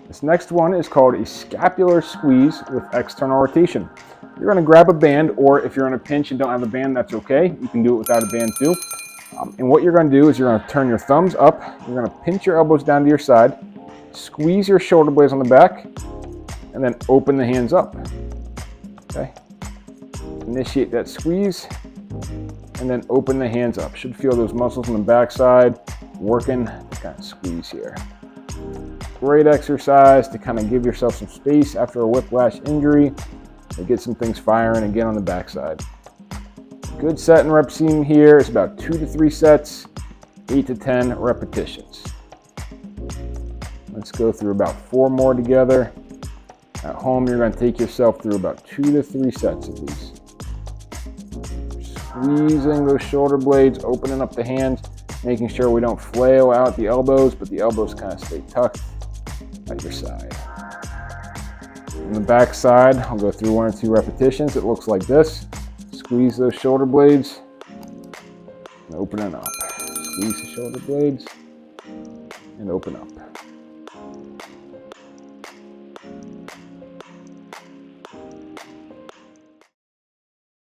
This next one is called a scapular squeeze with external rotation. You're going to grab a band, or if you're in a pinch and don't have a band, that's okay. You can do it without a band too. And what you're going to do is you're going to turn your thumbs up. You're going to pinch your elbows down to your side, squeeze your shoulder blades on the back, and then open the hands up. Okay. Initiate that squeeze, and then open the hands up. Should feel those muscles on the backside working to kind of squeeze here. Great exercise to kind of give yourself some space after a whiplash injury and get some things firing again on the backside. Good set and rep scheme here is about 2 to 3 sets, 8 to 10 repetitions. Let's go through about 4 more together. At home, you're going to take yourself through about 2 to 3 sets of these. Squeezing those shoulder blades, opening up the hands, making sure we don't flail out the elbows, but the elbows kind of stay tucked at your side. On the back side, I'll go through 1 or 2 repetitions. It looks like this. Squeeze those shoulder blades and open it up. Squeeze the shoulder blades and open up.